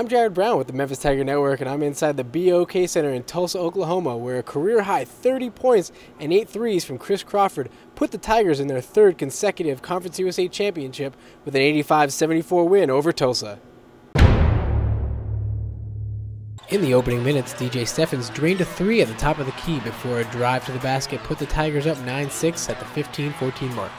I'm Jared Brown with the Memphis Tiger Network, and I'm inside the BOK Center in Tulsa, Oklahoma, where a career-high 30 points and 8 threes from Chris Crawford put the Tigers in their third consecutive Conference USA championship with an 85-74 win over Tulsa. In the opening minutes, DJ Steffens drained a three at the top of the key before a drive to the basket put the Tigers up 9-6 at the 15-14 mark.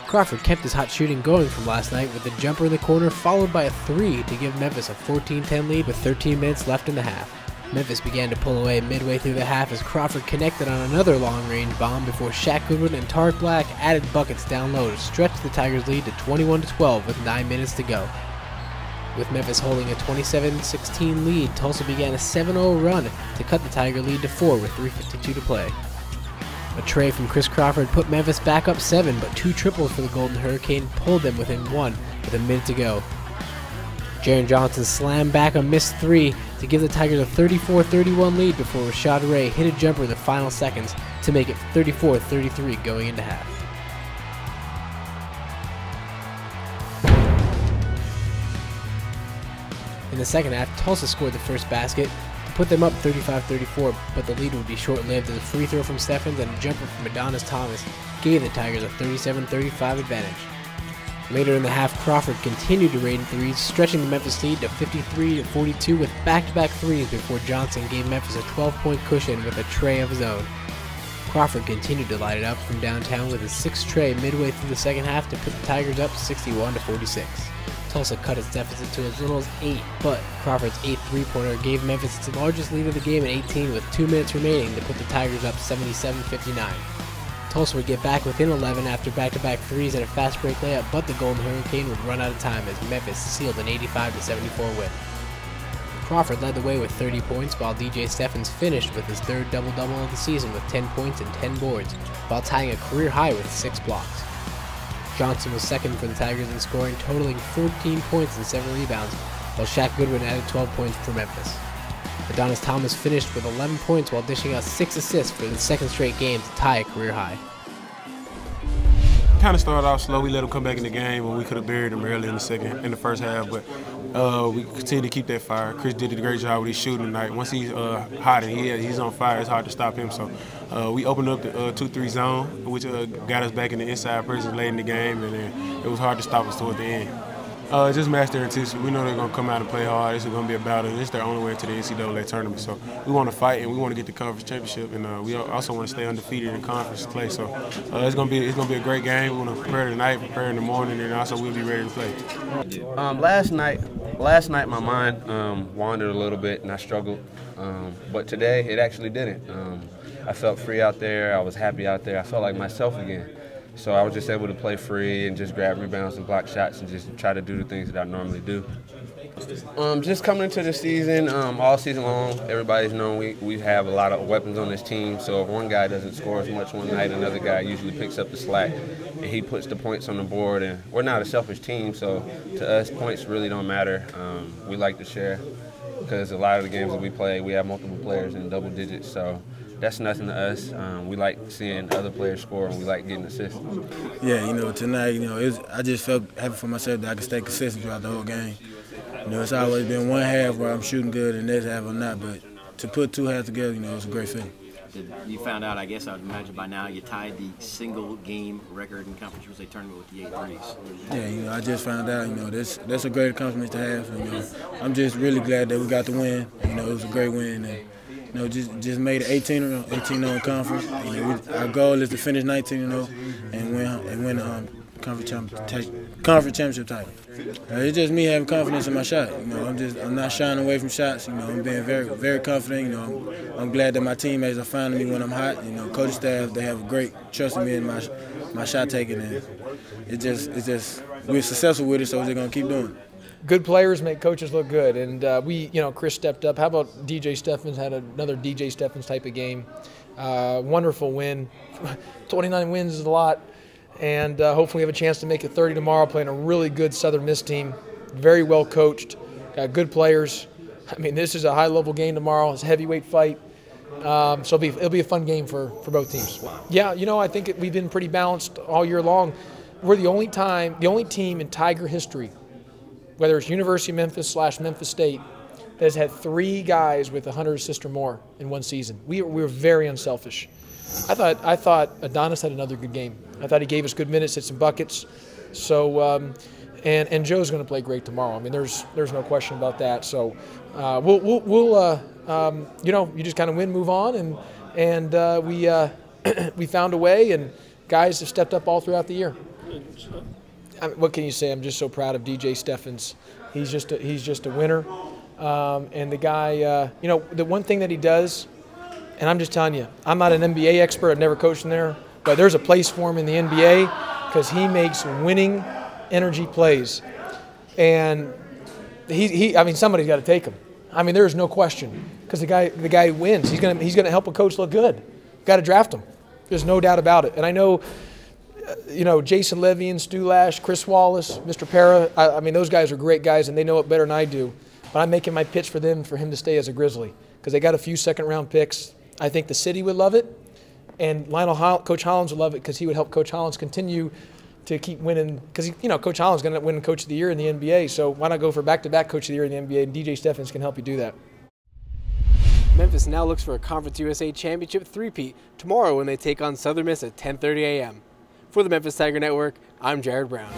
Crawford kept his hot shooting going from last night with a jumper in the corner followed by a three to give Memphis a 14-10 lead with 13 minutes left in the half. Memphis began to pull away midway through the half as Crawford connected on another long-range bomb before Shaq Goodwin and Tarek Black added buckets down low to stretch the Tigers' lead to 21-12 with 9 minutes to go. With Memphis holding a 27-16 lead, Tulsa began a 7-0 run to cut the Tiger lead to 4 with 3:52 to play. A tray from Chris Crawford put Memphis back up 7, but two triples for the Golden Hurricane pulled them within 1 with a minute to go. Jaren Johnson slammed back a missed three to give the Tigers a 34-31 lead before Rashad Ray hit a jumper in the final seconds to make it 34-33 going into half. In the second half, Tulsa scored the first basket to put them up 35-34, but the lead would be short-lived as a free throw from Steffens and a jumper from Adonis Thomas gave the Tigers a 37-35 advantage. Later in the half, Crawford continued to rain threes, stretching the Memphis lead to 53-42 with back-to-back threes before Johnson gave Memphis a 12-point cushion with a tray of his own. Crawford continued to light it up from downtown with a 6th tray midway through the second half to put the Tigers up 61-46. Tulsa cut its deficit to as little as 8, but Crawford's 8th three-pointer gave Memphis its largest lead of the game at 18 with 2 minutes remaining to put the Tigers up 77-59. Tulsa would get back within 11 after back-to-back threes and a fast break layup, but the Golden Hurricane would run out of time as Memphis sealed an 85-74 win. Crawford led the way with 30 points, while DJ Steffens finished with his third double-double of the season with 10 points and 10 boards, while tying a career high with 6 blocks. Johnson was second for the Tigers in scoring, totaling 14 points and 7 rebounds, while Shaq Goodwin added 12 points for Memphis. Adonis Thomas finished with 11 points while dishing out 6 assists for the second straight game to tie a career high. Kind of started off slow. We let them come back in the game when we could have buried them early in the first half, but we continued to keep that fire. Chris did a great job with his shooting tonight. Once he's hot and he's on fire, it's hard to stop him. So we opened up the 2-3 zone, which got us back in the inside pressure late in the game, and then it was hard to stop us toward the end. Just match their intensity. We know they're going to come out and play hard. This is going to be a battle. It's their only way to the NCAA tournament. So we want to fight and we want to get the conference championship, and we also want to stay undefeated in conference play. So it's going to be a great game. We want to prepare tonight, prepare in the morning, and also we'll be ready to play. Last night my mind wandered a little bit and I struggled, but today it actually didn't. I felt free out there. I was happy out there. I felt like myself again. So I was just able to play free and just grab rebounds and block shots and just try to do the things that I normally do. Just coming into the season, all season long, everybody's known we have a lot of weapons on this team. So if one guy doesn't score as much one night, another guy usually picks up the slack and he puts the points on the board. And we're not a selfish team, so to us, points really don't matter. We like to share because a lot of the games that we play, we have multiple players in double digits. So that's nothing to us. We like seeing other players score, and we like getting assists. Yeah, tonight, I just felt happy for myself that I could stay consistent throughout the whole game. It's always been one half where I'm shooting good and next half I'm not, but to put two halves together, it's a great feeling. You found out, I guess I would imagine by now, you tied the single-game record in Conference USA tournament with the 8 threes. Yeah, I just found out, that's a great accomplishment to have. And, I'm just really glad that we got the win. It was a great win. And, just made it 18-0 conference. Our goal is to finish 19-0 and win the conference championship title. It's just me having confidence in my shot. I'm not shying away from shots. I'm being very, very confident. I'm glad that my teammates are finding me when I'm hot. Coaching staff, they have great trust in me in my shot taking, and it's just we're successful with it, so we're gonna keep doing it. Good players make coaches look good, and Chris stepped up. How about DJ Steffens? Had another DJ Steffens type of game. Wonderful win. 29 wins is a lot, and hopefully we have a chance to make it 30 tomorrow. Playing a really good Southern Miss team, very well coached, got good players. I mean, this is a high-level game tomorrow. It's a heavyweight fight, so it'll be a fun game for both teams. Yeah, I think we've been pretty balanced all year long. We're the only team in Tiger history whether it's University of Memphis / Memphis State, that has had 3 guys with 100 assists or more in one season. We were very unselfish. I thought Adonis had another good game. I thought he gave us good minutes, hit some buckets. So, and Joe's going to play great tomorrow. I mean, there's no question about that. So, you know, you just kind of win, move on, and we found a way, and guys have stepped up all throughout the year. I mean, what can you say? I'm just so proud of DJ Steffens. He's just a winner, and the guy. You know, the one thing that he does, and I'm just telling you, I'm not an NBA expert. I've never coached in there, but there's a place for him in the NBA because he makes winning energy plays, and I mean, somebody's got to take him. I mean, there's no question because the guy wins. He's gonna help a coach look good. Got to draft him. There's no doubt about it. And I know, you know, Jason Levy and Stu Lash, Chris Wallace, Mr. Para. I mean, those guys are great guys, and they know it better than I do. But I'm making my pitch for him to stay as a Grizzly because they got a few second-round picks. I think the city would love it, and Coach Hollins would love it because he would help Coach Hollins continue to keep winning. Because you know, Coach Hollins is going to win Coach of the Year in the NBA. So why not go for back-to-back Coach of the Year in the NBA? And DJ Steffens can help you do that. Memphis now looks for a Conference USA Championship three-peat tomorrow when they take on Southern Miss at 10:30 a.m. For the Memphis Tiger Network, I'm Jared Brown.